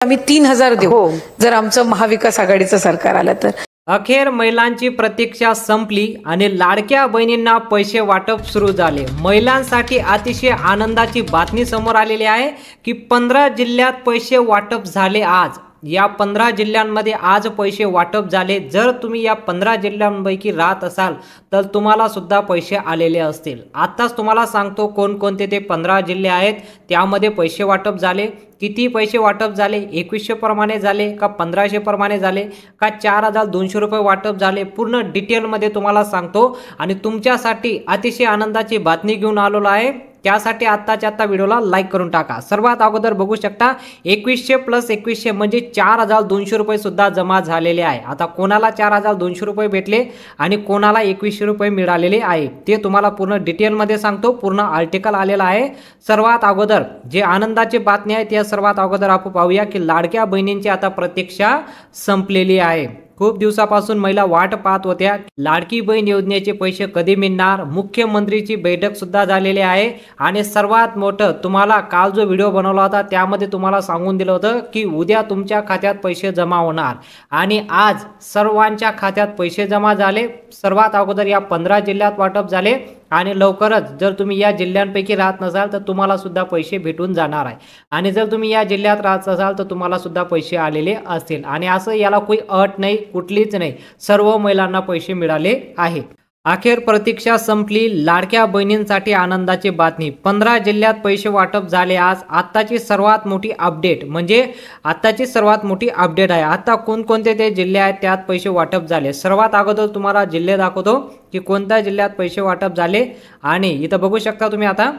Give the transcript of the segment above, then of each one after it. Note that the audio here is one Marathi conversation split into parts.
आम्ही 3000 देऊ जर आमचं महाविकास आघाडीचं सरकार आलं तर। अखेर महिलांची प्रतीक्षा संपली आणि लाडक्या बहिणींना पैसे वाटप सुरू झाले। महिलांसाठी अतिशय आनंदाची बातमी समोर आलेली आहे की 15 जिल्ह्यात पैसे वाटप झाले। आज या 15 जिल्ह्यांमध्ये आज पैसे वाटप झाले। जर तुम्ही या 15 जिल्ह्यांपैकी राहत असाल तर तुम्हाला सुद्धा पैसे आलेले असतील। आताच तुम्हाला सांगतो कोणकोणते ते 15 जिल्हे आहेत, त्यामध्ये पैसे वाटप झाले। किती पैसे वाटप झाले, 2100 प्रमाणे झाले का 1500 प्रमाणे झाले का 4200 रुपये वाटप झाले, पूर्ण डिटेलमध्ये तुम्हाला सांगतो आणि तुमच्यासाठी अतिशय आनंदाची बातमी घेऊन आलेलो आहे। त्यासाठी आत्ताच्या आत्ता व्हिडिओला लाईक करून टाका। सर्वात अगोदर बघू शकता 2100 + 2100 म्हणजे 4200 रुपये सुद्धा जमा झालेले आहे। आता कोणाला 4200 रुपये भेटले आणि कोणाला 2100 रुपये मिळालेले आहे ते तुम्हाला पूर्ण डिटेलमध्ये सांगतो। पूर्ण आर्टिकल आलेला आहे। सर्वात अगोदर जे आनंदाची बातमी आहे त्या सर्वात अगोदर आपण पाहूया की लाडक्या बहिणींची आता प्रतीक्षा संपलेली आहे। खूप दिवसापासून महिला वाट पाहत होत्या लाडकी बहीण योजनेचे पैसे कधी मिळणार। मुख्यमंत्रीची बैठक सुद्धा झालेली आहे आणि सर्वात मोठं तुम्हाला काल जो व्हिडिओ बनवला होता त्यामध्ये तुम्हाला सांगून दिलं होतं की उद्या तुमच्या खात्यात पैसे जमा होणार आणि आज सर्वांच्या खात्यात पैसे जमा झाले। सर्वात अगोदर या 15 जिल्ह्यात वाटप झाले आणि लवकरच जर तुम्ही या जिल्ह्यांपैकी राहत नसाल तर तुम्हाला सुद्धा पैसे भेटून जाणार आहे आणि जर तुम्ही या जिल्ह्यात राहत असाल तर तुम्हाला सुद्धा पैसे आलेले असतील आणि असं याला कोई अट नाही, कुठलीच नाही, सर्व महिलांना पैसे मिळाले आहे। अखेर प्रतीक्षा संपली, लाडक्या बहिणींसाठी आनंदाची बातमी। 15 जिल्ह्यात पैसे वाटप झाले। आज आत्ताची सर्वात मोठी अपडेट म्हणजे आत्ताची सर्वात मोठी अपडेट आहे। आता कोणकोणते ते जिल्हे आहेत त्यात पैसे वाटप झाले। सर्वात अगोदर तुम्हाला जिल्हे दाखवतो की कोणत्या जिल्ह्यात पैसे वाटप झाले आणि इथं बघू शकता तुम्ही आता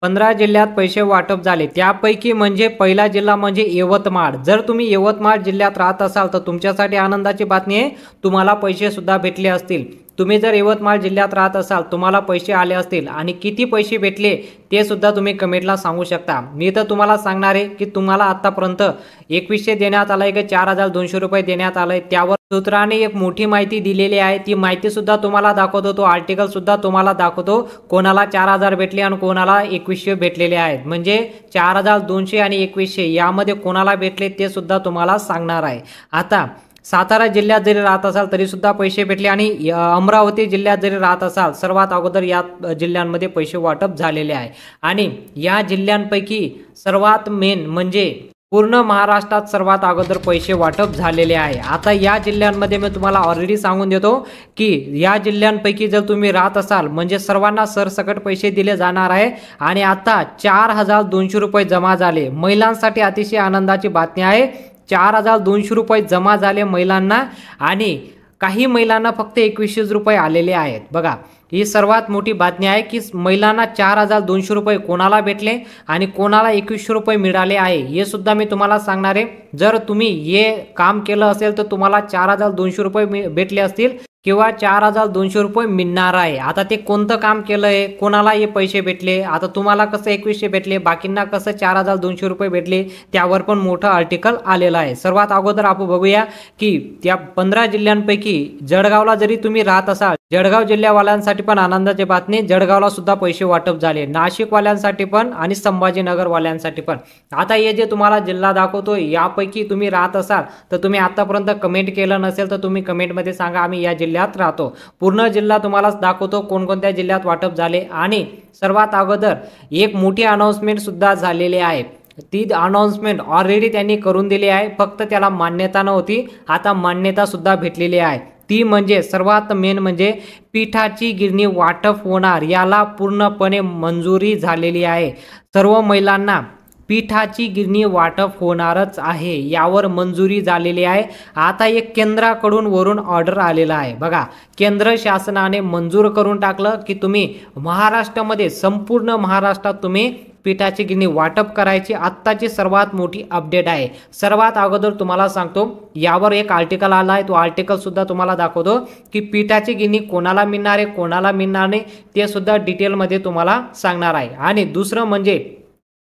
15 जिल्ह्यात पैसे वाटप झाले। त्यापैकी म्हणजे पहिला जिल्हा म्हणजे यवतमाळ। जर तुम्ही यवतमाळ जिल्ह्यात राहत असाल तर तुमच्यासाठी आनंदाची बातमी आहे, तुम्हाला पैसे सुद्धा भेटले असतील। तुम्ही जर यवतमाळ जिल्ह्यात राहत असाल तुम्हाला पैसे आले असतील आणि किती पैसे भेटले ते सुद्धा तुम्ही कमेंटला सांगू शकता। मी तर तुम्हाला सांगणार आहे की तुम्हाला आतापर्यंत 2100 देण्यात आलाय की 4200 रुपये देण्यात आलाय, त्यावर सूत्राने एक मोठी माहिती दिलेली आहे। ती माहिती सुद्धा तुम्हाला दाखवतो, तो आर्टिकल सुद्धा तुम्हाला दाखवतो कोणाला 4000 भेटले आणि कोणाला 2100 भेटलेले आहेत। म्हणजे 4200 आणि 2100 यामध्ये कोणाला भेटले ते सुद्धा तुम्हाला सांगणार आहे। आता सातारा जिल्ह्यात जरी राहत असाल तरी सुद्धा पैसे भेटले आणि अमरावती जिल्ह्यात जरी राहत असाल सर्वात अगोदर या जिल्ह्यांमध्ये पैसे वाटप झालेले आहे आणि या जिल्ह्यांपैकी सर्वात मेन म्हणजे पूर्ण महाराष्ट्रात सर्वात अगोदर पैसे वाटप झालेले आहे। आता या जिल्ह्यांमध्ये मी तुम्हाला ऑलरेडी सांगून देतो की या जिल्ह्यांपैकी जर तुम्ही राहत असाल म्हणजे सर्वांना सरसकट पैसे दिले जाणार आहे आणि आता 4200 रुपये जमा झाले। महिलांसाठी अतिशय आनंदाची बातमी आहे, 4200 रुपये जमा झाले महिलांना आणि काही महिलांना फक्त 2100 रुपये आलेले आहेत। बघा ही सर्वात मोठी बातमी आहे की महिलांना 4200 रुपये कोणाला भेटले आणि कोणाला 2100 रुपये मिळाले आहे हे सुद्धा मी तुम्हाला सांगणार आहे। जर तुम्ही हे काम केलं असेल तर तुम्हाला 4200 रुपये भेटले असतील किंवा 4200 रुपये मिळणार आहे। आता ते कोणतं काम केलं आहे, कोणाला हे पैसे भेटले, आता तुम्हाला कसं 2100 भेटले, बाकींना कसं 4200 रुपये भेटले, त्यावर पण मोठं आर्टिकल आलेलं आहे। सर्वात अगोदर आपण बघूया की त्या 15 जिल्ह्यांपैकी जळगावला जरी तुम्ही राहत असाल, जळगाव जिल्ह्यावाल्यांसाठी पण आनंदाची बातमी, जळगावला सुद्धा पैसे वाटप झाले, नाशिकवाल्यांसाठी पण आणि संभाजीनगरवाल्यांसाठी पण। आता हे जे तुम्हाला जिल्हा दाखवतो यापैकी तुम्ही राहत असाल तर तुम्ही आतापर्यंत कमेंट केलं नसेल तर तुम्ही कमेंटमध्ये सांगा आम्ही या जिल्ह्यात राहतो। पूर्ण जिल्हा तुम्हाला दाखवतो कोणकोणत्या जिल्ह्यात वाटप झाले आणि सर्वात अगोदर एक मोठी अनाउन्समेंट सुद्धा झालेली आहे। ती अनाउन्समेंट ऑलरेडी त्यांनी करून दिली आहे, फक्त त्याला मान्यता नव्हती, आता मान्यता सुद्धा भेटलेली आहे। ती म्हणजे सर्वात मेन म्हणजे पीठाची गिरणी वाटप होणार, याला पूर्णपणे मंजुरी झालेली आहे। सर्व महिलांना पीठाची गिरणी वाटप होणारच आहे, यावर मंजुरी झालेली आहे। आता एक केंद्राकडून वरून ऑर्डर आलेला आहे। बघा केंद्र शासनाने मंजूर करून टाकलं की तुम्ही महाराष्ट्रामध्ये संपूर्ण महाराष्ट्रात तुम्ही पीठाची गिरणी वाटप करायची। आत्ताची सर्वात मोठी अपडेट आहे। सर्वात अगोदर तुम्हाला सांगतो यावर एक आर्टिकल आला आहे, तो आर्टिकल सुद्धा तुम्हाला दाखवतो की पीठाची गिरणी कोणाला मिळणार आहे कोणाला मिळणार नाही ते सुद्धा डिटेलमध्ये तुम्हाला सांगणार आहे। आणि दुसरं म्हणजे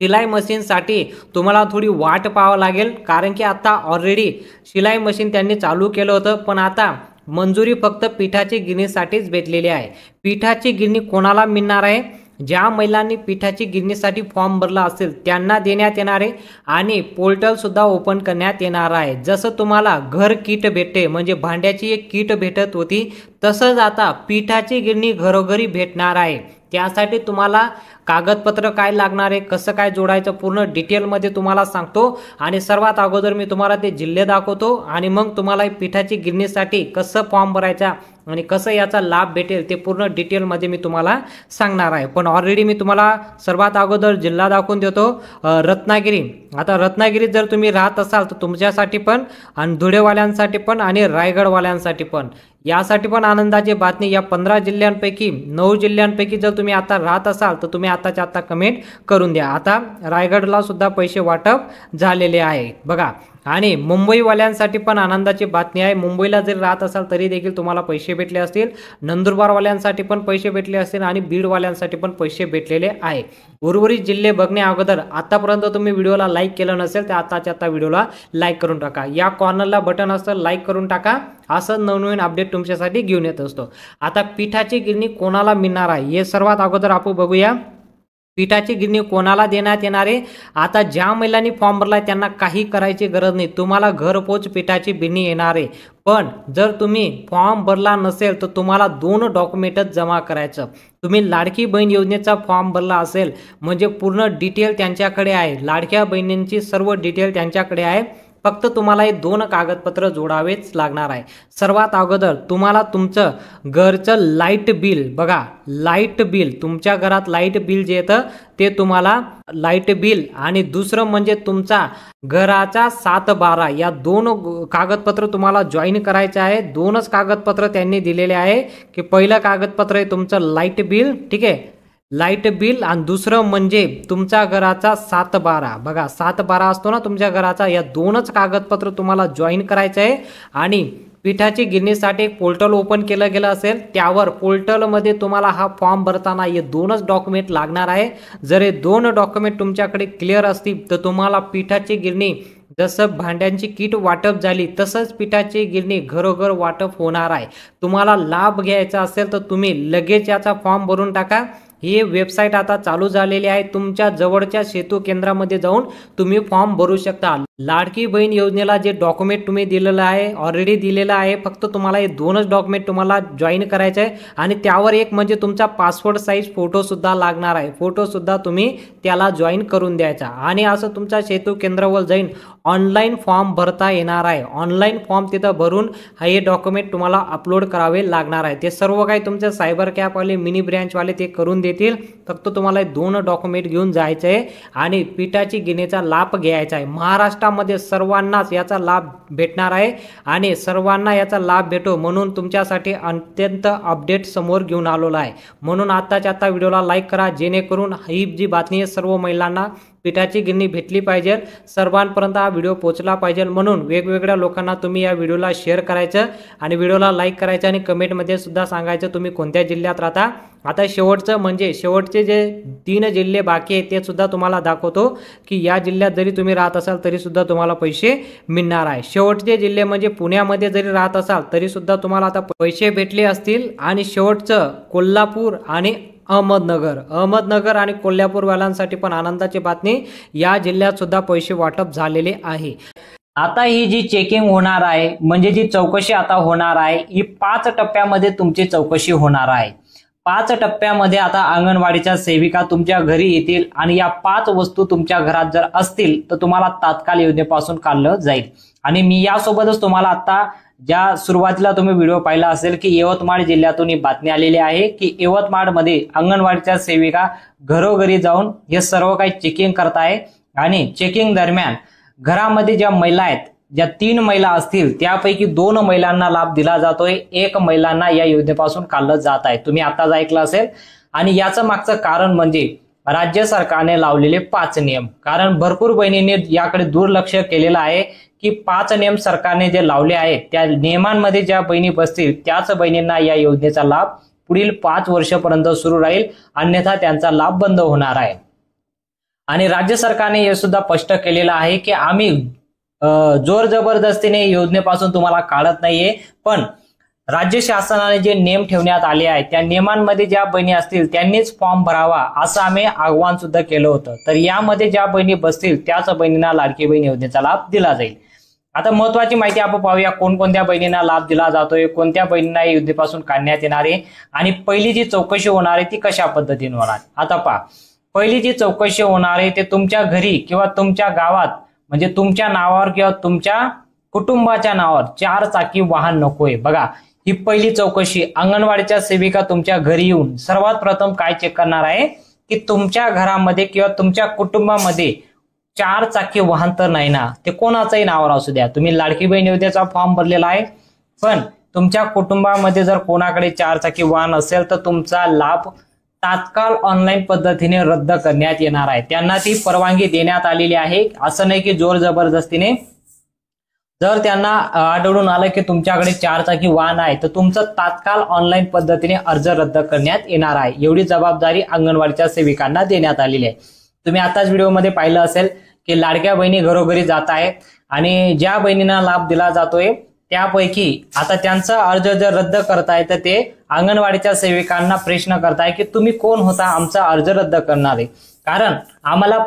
शिलाई मशीनसाठी तुम्हाला थोडी वाट पाहावं लागेल, कारण की आता ऑलरेडी शिलाई मशीन त्यांनी चालू केलं होतं पण आता मंजुरी फक्त पीठाची गिरणीसाठीच भेटलेली आहे। पीठाची गिरणी कोणाला मिळणार आहे ज्या महिलांनी पिठाची गिरणीसाठी फॉर्म भरला असेल त्यांना देण्यात येणार आहे आणि पोर्टल सुद्धा ओपन करण्यात येणार आहे। जसं तुम्हाला घर किट भेटते म्हणजे भांड्याची एक किट भेटत होती तसंच आता पिठाची गिरणी घरोघरी भेटणार आहे। त्यासाठी तुम्हाला कागदपत्र काय लागणार आहे, कसं काय जोडायचं पूर्ण डिटेलमध्ये तुम्हाला सांगतो आणि सर्वात अगोदर मी तुम्हाला ते जिल्हे दाखवतो आणि मग तुम्हाला पिठाची गिरणीसाठी कसं फॉर्म भरायचा आणि कसं याचा लाभ भेटेल ते पूर्ण डिटेलमध्ये मी तुम्हाला सांगणार आहे। पण ऑलरेडी मी तुम्हाला सर्वात अगोदर जिल्हा दाखवून देतो रत्नागिरी। आता रत्नागिरीत जर तुम्ही राहत असाल तर तुमच्यासाठी पण आणि धुळेवाल्यांसाठी पण आणि रायगडवाल्यांसाठी पण यासाठी पण आनंदाची बातमी। या 15 जिल्ह्यांपैकी 9 जिल्ह्यांपैकी जर तुम्ही आता राहत असाल तर तुम्ही आताच्या आता कमेंट करून द्या। आता रायगडला सुद्धा पैसे वाटप झालेले आहे बघा। आणि मुंबईवाल्यांसाठी पण आनंदाची बातमी आहे। मुंबईला जर राहत असाल तरी देखील तुम्हाला पैसे भेटले असतील। नंदुरबारवाल्यांसाठी पण पैसे भेटले असतील आणि बीडवाल्यांसाठी पण पैसे भेटलेले आहे। उर्वरित जिल्हे बघण्या अगोदर आतापर्यंत तुम्ही व्हिडिओला लाईक केलं नसेल तर आताच्या आता व्हिडिओला लाईक करून टाका। या कॉर्नरला बटन असतं लाईक करून टाका, असं नवनवीन अपडेट तुमच्यासाठी घेऊन येत असतो। आता पिठाची गिरणी कोणाला मिळणार आहे हे सर्वात अगोदर आपण बघूया। पिठाची गिरणी कोणाला देण्यात येणार आहे? आता ज्या महिलांनी फॉर्म भरलाय त्यांना काही करायची गरज नाही, तुम्हाला घरपोच पिठाची गिरणी येणार आहे। पण जर तुम्ही फॉर्म भरला नसेल तर तुम्हाला 2 डॉक्युमेंटच जमा करायचं। तुम्ही लाडकी बहीण योजनेचा फॉर्म भरला असेल म्हणजे पूर्ण डिटेल त्यांच्याकडे आहे, लाडक्या बहिणींची सर्व डिटेल त्यांच्याकडे आहे। फक्त तुम्हाला हे 2 कागदपत्र जोडावेच लागणार आहे। सर्वात अगोदर तुम्हाला तुमचं घरचं लाईट बिल बघा, लाईट बिल तुमच्या घरात लाईट बिल जे येतं ते तुम्हाला लाईट बिल आणि दुसरं म्हणजे तुमचा घराचा 7/12 या 2 कागदपत्र तुम्हाला जॉईन करायचे आहे। 2च कागदपत्र त्यांनी दिलेले आहे की पहिलं कागदपत्र आहे तुमचं लाईट बिल, ठीक आहे, लाईट बिल आणि दुसरं म्हणजे तुमच्या घराचा 7/12 बघा 7/12 असतो ना तुमच्या घराचा, या 2च कागदपत्र तुम्हाला जॉईन करायचं आहे। आणि पिठाची गिरणीसाठी एक पोर्टल ओपन केलं गेलं असेल त्यावर पोर्टलमध्ये तुम्हाला हा फॉर्म भरताना हे 2च डॉक्युमेंट लागणार आहे। जर हे 2 डॉक्युमेंट तुमच्याकडे क्लिअर असतील तर तुम्हाला पिठाची गिरणी जसं भांड्यांची किट वाटप झाली तसंच पिठाची गिरणी घरोघर वाटप होणार आहे। तुम्हाला लाभ घ्यायचा असेल तर तुम्ही लगेच याचा फॉर्म भरून टाका। ही वेबसाईट आता चालू झालेली आहे, तुमच्या जवळच्या सेतू केंद्रामध्ये जाऊन तुम्ही फॉर्म भरू शकता। लाडकी बहीण योजनेला जे डॉक्युमेंट तुम्ही दिलेलं आहे ऑलरेडी दिलेलं आहे, फक्त तुम्हाला हे 2च डॉक्युमेंट तुम्हाला जॉईन करायचे आहे आणि त्यावर एक म्हणजे तुमचा पासपोर्ट साईज फोटो सुद्धा लागणार आहे, फोटो सुद्धा तुम्ही त्याला जॉईन करून द्यायचा। आणि असं तुमच्या सेतू केंद्रावर जाईन ऑनलाईन फॉर्म भरता येणार आहे। ऑनलाईन फॉर्म तिथं भरून हे डॉक्युमेंट तुम्हाला अपलोड करावे लागणार आहे। ते सर्व काही तुमचे सायबर कॅपवाले मिनी ब्रँचवाले ते करून देतील, फक्त तुम्हाला 2 डॉक्युमेंट घेऊन जायचं आहे आणि पिठाची गिरणीचा लाभ घ्यायचा आहे। महाराष्ट्रामध्ये सर्वांनाच याचा लाभ भेटणार आहे आणि सर्वांना याचा लाभ भेटो म्हणून तुमच्यासाठी अत्यंत अपडेट समोर घेऊन आलेलो आहे। म्हणून आताच्या आता व्हिडिओला लाईक करा जेणेकरून ही जी बातमी आहे सर्व महिलांना पिठाची गिरणी भेटली पाहिजे, सर्वांपर्यंत हा व्हिडिओ पोहोचला पाहिजे। म्हणून वेगवेगळ्या लोकांना तुम्ही या व्हिडिओला शेअर करायचं आणि व्हिडिओला लाईक करायचं आणि कमेंटमध्ये सुद्धा सांगायचं तुम्ही कोणत्या जिल्ह्यात राहता। आता शेवटचं म्हणजे शेवटचे जे 3 जिल्हे बाकी आहेत ते सुद्धा तुम्हाला दाखवतो की या जिल्ह्यात जरी तुम्ही राहत असाल तरी सुद्धा तुम्हाला पैसे मिळणार आहे। शेवटचे जिल्हे म्हणजे पुण्यामध्ये जरी राहत असाल तरी सुद्धा तुम्हाला आता पैसे भेटले असतील। आणि शेवटचं कोल्हापूर आणि अहमदनगर आणि कोल्हापूरवाल्यांसाठी पण आनंदाची बातमी, या जिल्ह्यात सुद्धा पैसे वाटप झालेले आहे। आता ही जी चेकिंग होणार आहे म्हणजे जी चौकशी आता होणार आहे ही 5 टप्प्यामध्ये तुमची चौकशी होणार आहे। 5 टप्प्यामध्ये आता अंगणवाडीच्या सेविका तुमच्या घरी येतील आणि या 5 वस्तू तुमच्या घरात जर असतील तर तुम्हाला तात्काळ योजनेपासून काढलं जाईल। आणि मी यासोबतच तुम्हाला आता ज्या सुरुवातीला तुम्ही व्हिडिओ पाहिला असेल की यवतमाळ जिल्ह्यातून ही बातमी आलेली आहे की यवतमाळमध्ये अंगणवाडीच्या सेविका घरोघरी जाऊन हे सर्व काही चेकिंग करताय आणि चेकिंग दरम्यान घरामध्ये ज्या महिला आहेत, ज्या 3 महिला असतील त्यापैकी 2 महिलांना लाभ दिला जातोय, 1 महिलांना या योजनेपासून काढलं जात आहे। तुम्ही आताच ऐकलं असेल। आणि याचं मागचं कारण म्हणजे राज्य सरकारने लावलेले 5 नियम, कारण भरपूर बहिणींनी याकडे दुर्लक्ष केलेलं आहे की 5 नियम सरकारने जे लावले आहेत त्या नियमांमध्ये ज्या बहिणी बसतील त्याच बहिणींना या योजनेचा लाभ पुढील 5 वर्षापर्यंत सुरू राहील, अन्यथा त्यांचा लाभ बंद होणार आहे। आणि राज्य सरकारने हे सुद्धा स्पष्ट केलेलं आहे की आम्ही जोर जबरदस्तीने योजनेपासून तुम्हाला काढत नाहीये, पण राज्य शासनाने जे नियम ठेवण्यात आले आहेत त्या नियमांमध्ये ज्या बहिणी असतील त्यांनीच फॉर्म भरावा असं आम्ही आवाहन सुद्धा केलं होतं. तर यामध्ये ज्या बहिणी बसतील त्याच बहिणींना लाडकी बहीण योजनेचा लाभ दिला जाईल. आता महत्वाची माहिती आपण पाहूया, कोणकोणत्या बहिणींना लाभ दिला जातोय, कोणत्या बहिणींना या योजनेपासून काढण्यात येणार आहे आणि पहिली जी चौकशी होणार आहे ती कशा पद्धतीने होणार. आता पहा, पहिली जी चौकशी होणार आहे ते तुमच्या घरी किंवा तुमच्या गावात म्हणजे तुमच्या नावावर किंवा तुमच्या कुटुंबाच्या नावावर 4 चाकी वाहन नकोय. बघा, ही पहिली चौकशी अंगणवाडीच्या सेविका तुमच्या घरी येऊन सर्वात प्रथम काय चेक करणार आहे की तुमच्या घरामध्ये किंवा तुमच्या कुटुंबामध्ये 4 चाकी वाहन तर नाही ना. ते कोणाचंही नावावर असू द्या, तुम्ही लाडकी बहीण योजनेचा फॉर्म भरलेला आहे पण तुमच्या कुटुंबामध्ये जर कोणाकडे 4 चाकी वाहन असेल तर तुमचा लाभ तात्काळ ऑनलाईन पद्धतीने रद्द करण्यात येणार आहे. त्यांना ती परवानगी देण्यात आलेली आहे. असं नाही की जोर जबरदस्तीने. जर त्यांना आढळून आलं की तुमच्याकडे 4 चाकी वाहन आहे तर तुमचं तात्काळ ऑनलाईन पद्धतीने अर्ज रद्द करण्यात येणार आहे. एवढी जबाबदारी अंगणवाडीच्या सेविकांना देण्यात आलेली आहे. तुम्ही आताच व्हिडिओमध्ये पाहिलं असेल की लाडक्या बहिणी घरोघरी जात आहेत आणि ज्या बहिणींना लाभ दिला जातोय त्यापैकी आता त्यांचा अर्ज जर रद्द करताय तर ते अंगणवाडीच्या सेविकांना प्रश्न करताय की तुम्ही कोण होता आमचा अर्ज रद्द करणारे. कारण आम्हाला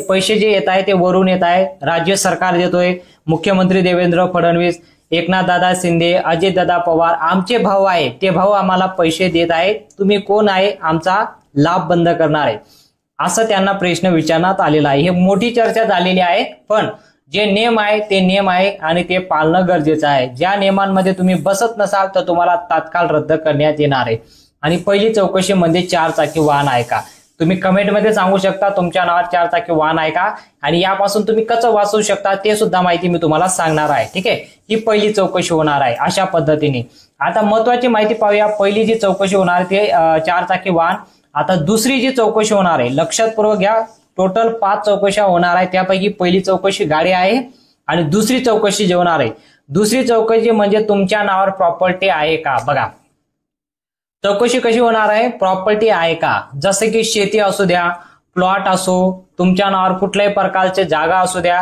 पैसे जे येत आहे ते वरून येत आहे, राज्य सरकार देतोय, मुख्यमंत्री देवेंद्र फडणवीस, एकनाथ दादा शिंदे, अजित दादा पवार आमचे भाऊ आहे, ते भाऊ आम्हाला पैसे देत आहेत, तुम्ही कोण आहे आमचा लाभ बंद करणार आहे असं त्यांना प्रश्न विचारण्यात आलेला आहे. हे मोठी चर्चा झालेली आहे पण जे नियम आहे ते नियम आहे आणि ते पाळणं गरजेचं आहे. ज्या नियमांमध्ये तुम्ही बसत नसाल तर तुम्हाला तात्काळ रद्द करण्यात येणार आहे. आणि पहिली चौकशी म्हणजे 4 चाकी वाहन आहे का. तुम्ही कमेंटमध्ये सांगू शकता तुमच्या नावात 4 चाकी वाहन आहे का आणि यापासून तुम्ही कसं वाचू शकता ते सुद्धा माहिती मी तुम्हाला सांगणार आहे. ठीक आहे, ही पहिली चौकशी होणार आहे अशा पद्धतीने. आता महत्वाची माहिती पाहूया. पहिली जी चौकशी होणार आहे ते 4 चाकी वाहन. आता दुसरी जी चौकशी होणार आहे लक्षात पूर्वक घ्या, टोटल 5 चौकशा होणार आहे. त्यापैकी पहिली चौकशी गाडी आहे आणि दुसरी चौकशी जी होणार आहे, दुसरी चौकशी म्हणजे तुमच्या नावावर प्रॉपर्टी आहे का. बघा, चौकशी कशी होणार आहे, प्रॉपर्टी आहे का. जसे की शेती असू द्या, प्लॉट असो, तुमच्या नावावर कुठल्याही प्रकारचे जागा असू द्या.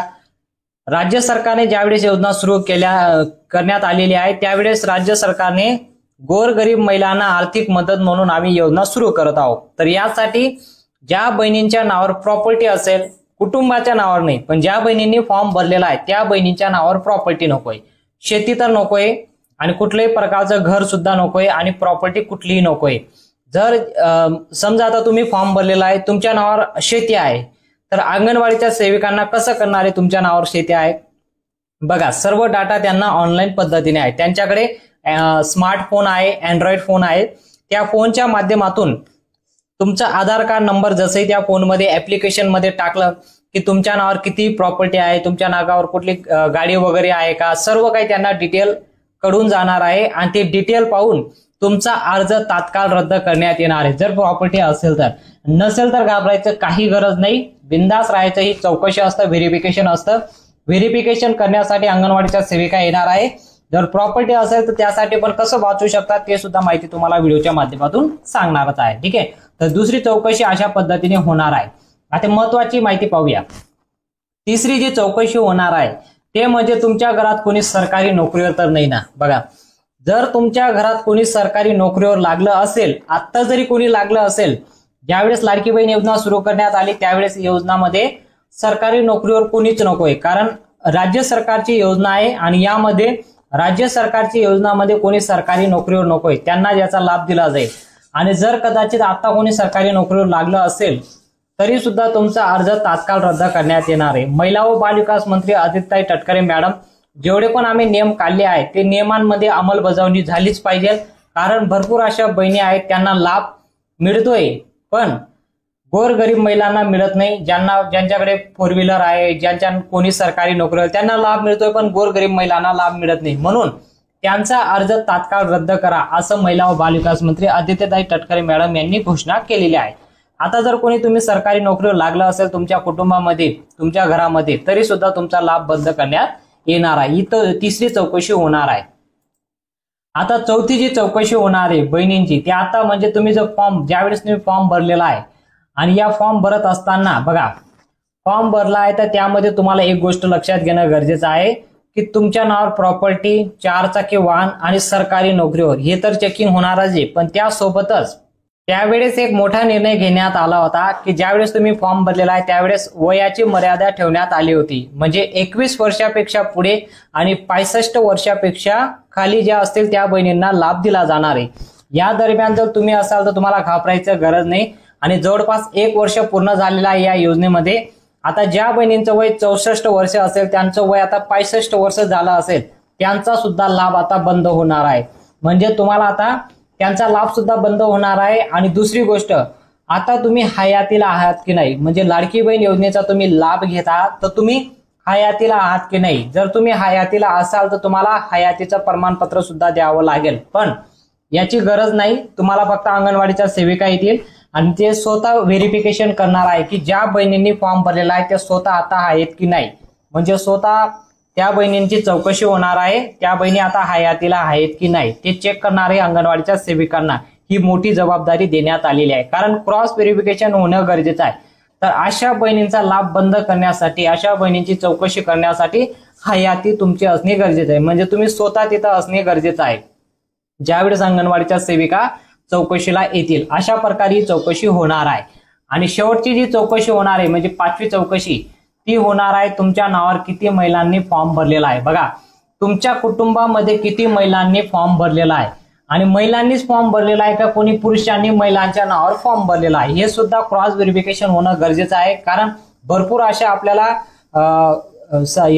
राज्य सरकारने ज्यावेळेस योजना सुरू करण्यात आलेली आहे त्यावेळेस राज्य सरकारने गोरगरीब महिलांना आर्थिक मदत म्हणून आम्ही योजना सुरू करत आहोत. तर यासाठी ज्या बहिणींच्या नावावर प्रॉपर्टी असेल, कुटुंबाच्या नावावर नाही पण ज्या बहिणींनी फॉर्म भरलेला आहे त्या बहिणींच्या नावावर प्रॉपर्टी नकोय, शेती तर नकोय आणि कुठल्याही प्रकारचं घर सुद्धा नकोय आणि प्रॉपर्टी कुठलीही नकोय. जर समजा आता तुम्ही फॉर्म भरलेला आहे, तुमच्या नावावर शेती आहे तर अंगणवाडीच्या सेविकांना कसं करणार आहे तुमच्या नावावर शेती आहे. बघा, सर्व डाटा त्यांना ऑनलाईन पद्धतीने आहे. त्यांच्याकडे स्मार्टफोन आहे, अँड्रॉइड फोन आहे. त्या फोनच्या माध्यमातून तुमचा आधार कार्ड नंबर जसंही त्या फोनमध्ये ऍप्लिकेशन मध्ये टाकलं की तुमच्या नावावर किती प्रॉपर्टी आहे, तुमच्या नावावर कुठली गाडी वगैरे आहे का, सर्व काही त्यांना डिटेल कडून जाणार आहे आणि ते डिटेल पाहून तुमचा अर्ज तात्काळ रद्द करण्यात येणार आहे. जर प्रॉपर्टी असेल तर. नसेल तर घाबरायचं काही गरज नाही, बिंदास राहायचं. ही चौकशी असतं, व्हेरिफिकेशन असतं. व्हेरिफिकेशन करण्यासाठी अंगणवाडीच्या सेविका येणार आहे. जर प्रॉपर्टी असेल तर त्यासाठी पण कसं वाचू शकतात ते सुद्धा माहिती तुम्हाला व्हिडिओच्या माध्यमातून सांगणारच आहे. ठीक आहे, तर दुसरी चौकशी अशा पद्धतीने होणार आहे. आता महत्वाची माहिती पाहूया. तिसरी जी चौकशी होणार आहे ते म्हणजे तुमच्या घरात कोणी सरकारी नोकरीवर तर नाही ना. बघा, जर तुमच्या घरात कोणी सरकारी नोकरीवर लागलं असेल, आता जरी कोणी लागलं असेल, ज्यावेळेस लाडकी बहीण योजना सुरू करण्यात आली त्यावेळेस योजनामध्ये सरकारी नोकरीवर कोणीच नकोय. कारण राज्य सरकारची योजना आहे आणि यामध्ये राज्य सरकारची योजनामध्ये कोणी सरकारी नोकरीवर नकोय त्यांना याचा लाभ दिला जाईल. आणि जर कदाचित आता कोणी सरकारी नोकरीवर लागलं असेल तरी सुद्धा तुमचा अर्ज तात्काळ रद्द करण्यात येणार आहे. महिला व बालविकास मंत्री आदित्यताई तटकरे मॅडम, जेवढे पण आम्ही नियम काढले आहेत ते नियमांमध्ये अंमलबजावणी झालीच पाहिजे. कारण भरपूर अशा बहिणी आहेत त्यांना लाभ मिळतोय पण गोरगरीब महिलांना मिळत नाही. ज्यांच्याकडे 4 व्हीलर आहे, ज्यांच्या कोणी सरकारी नोकरी त्यांना लाभ मिळतोय पण गोरगरीब महिलांना लाभ मिळत नाही. म्हणून त्यांचा अर्ज तात्काळ रद्द करा असं महिला व बालविकास मंत्री आदित्यताई तटकरे मॅडम यांनी घोषणा केलेली आहे. आता जर कोणी तुम्ही सरकारी नोकरीवर लागलं असेल तुमच्या कुटुंबामध्ये, तुमच्या घरामध्ये, तरी सुद्धा तुमचा लाभ बंद करण्यात येणार आहे. इथं तिसरी चौकशी होणार आहे. आता चौथी जी चौकशी होणार आहे बहिणींची, ती आता म्हणजे तुम्ही जो ज्यावेळेस तुम्ही फॉर्म भरलेला आहे आणि या फॉर्म भरत असताना बघा, फॉर्म भरला आहे तर त्यामध्ये तुम्हाला एक गोष्ट लक्षात घेणं गरजेचं आहे. की तुमच्या नावावर प्रॉपर्टी, 4 चाकी वाहन आणि सरकारी नोकरीवर हे तर चेकिंग होणारच आहे, पण त्यासोबतच त्यावेळेस एक मोठा निर्णय घेण्यात आला होता की ज्यावेळेस तुम्ही फॉर्म भरलेला आहे त्यावेळेस वयाची मर्यादा ठेवण्यात आली होती. म्हणजे 21 वर्षापेक्षा पुढे आणि 65 वर्षापेक्षा खाली ज्या असतील त्या बहिणींना लाभ दिला जाणार आहे. या दरम्यान जर तुम्ही असाल तर तुम्हाला घाबरायचं गरज नाही. आणि जवळपास 1 वर्ष पूर्ण झालेलं आहे या योजनेमध्ये. आता ज्या बहिणींचं वय 64 वर्ष असेल, त्यांचं वय आता 65 वर्ष झालं असेल, त्यांचा सुद्धा लाभ आता बंद होणार आहे. म्हणजे तुम्हाला आता त्यांचा लाभ सुद्धा बंद होणार आहे. आणि दुसरी गोष्ट, आता तुम्ही हयातीला आहात की नाही, म्हणजे लाडकी बहीण योजनेचा तुम्ही लाभ घेत आहात तर तुम्ही हयातीला आहात की नाही. जर तुम्ही हयातीला असाल तर तुम्हाला हयातीचं प्रमाणपत्र सुद्धा द्यावं लागेल, पण याची गरज नाही. तुम्हाला फक्त अंगणवाडीच्या सेविका येतील आणि ते स्वतः व्हेरिफिकेशन करणार आहे की ज्या बहिणींनी फॉर्म भरलेला आहे त्या स्वतः आता आहेत की नाही. म्हणजे स्वतः त्या बहिणींची चौकशी होणार आहे, त्या बहिणी आता हयातीला आहेत की नाही ते चेक करणारे अंगणवाडीच्या सेविकांना ही मोठी जबाबदारी देण्यात आलेली आहे. कारण क्रॉस व्हेरिफिकेशन होणं गरजेचं आहे. तर अशा बहिणींचा लाभ बंद करण्यासाठी, अशा बहिणींची चौकशी करण्यासाठी हयाती तुमची असणे गरजेचं आहे. म्हणजे तुम्ही स्वतः तिथं असणे गरजेचं आहे ज्यावेळेस अंगणवाडीच्या सेविका चौकशीला येतील. अशा प्रकारे ही चौकशी होणार आहे. आणि शेवटची जी चौकशी होणार आहे म्हणजे 5वी चौकशी, ती होणार आहे तुमच्या नावावर किती महिलांनी फॉर्म भरलेला आहे. बघा, तुमच्या कुटुंबामध्ये किती महिलांनी फॉर्म भरलेला आहे आणि महिलांनीच फॉर्म भरलेला आहे का कोणी पुरुषांनी महिलांच्या नावावर फॉर्म भरलेला आहे, हे सुद्धा क्रॉस व्हेरिफिकेशन होणं गरजेचं आहे. कारण भरपूर अशा आपल्याला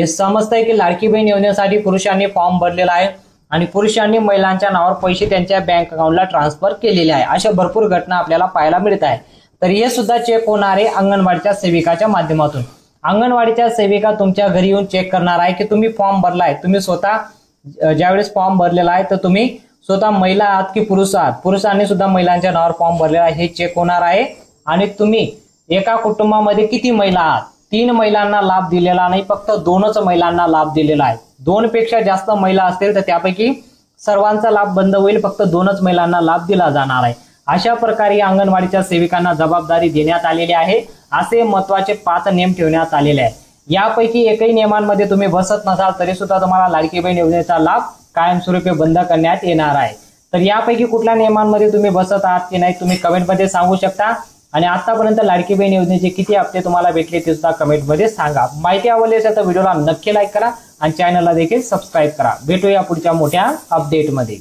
समजतंय की लाडकी बहीण योजनेसाठी पुरुषांनी फॉर्म भरलेला आहे आणि पुरुषांनी महिलांच्या नावावर पैसे त्यांच्या बँक अकाउंटला ट्रान्सफर केलेले आहे. अशा भरपूर घटना आपल्याला पाहायला मिळत आहे. तर हे सुद्धा चेक होणार आहे अंगणवाडीच्या सेविकाच्या माध्यमातून. अंगणवाडीच्या सेविका तुमच्या घरी येऊन चेक करणार आहे की तुम्ही फॉर्म भरलाय, तुम्ही स्वतः ज्यावेळेस फॉर्म भरलेला आहे तर तुम्ही स्वतः महिला आहात की पुरुष आहात, पुरुषांनी सुद्धा महिलांच्या नावावर फॉर्म भरलेला आहे हे चेक होणार आहे. आणि तुम्ही एका कुटुंबामध्ये किती महिला आहात, 3 महिलांना लाभ दिलेला नाही, फक्त 2च महिलांना लाभ दिलेला आहे. 2 पेक्षा जास्त महिला असतील तर त्यापैकी सर्वांचा लाभ बंद होईल, फक्त 2च महिलांना लाभ दिला जाणार आहे. अशा प्रकारे अंगणवाडीच्या सेविकांना जबाबदारी देण्यात आलेली आहे. असे महत्वाचे 5 नियम ठेवण्यात आलेले आहेत. यापैकी एकही नियमांमध्ये तुम्ही बसत नसाल तरी सुद्धा तुम्हाला लाडकी बहीण योजनेचा लाभ कायमस्वरूपी बंद करण्यात येणार आहे. तर यापैकी कुठल्या नियमांमध्ये तुम्ही बसत आहात की नाही तुम्ही कमेंटमध्ये सांगू शकता. आणि आतापर्यंत लाडकी बहीण योजनेचे किती हप्ते तुम्हाला भेटले ते सुद्धा कमेंटमध्ये सांगा. माहिती आवडली असेल तर व्हिडिओला नक्की लाईक करा आणि चॅनलला देखील सबस्क्राईब करा. भेटूया पुढच्या मोठ्या अपडेटमध्ये.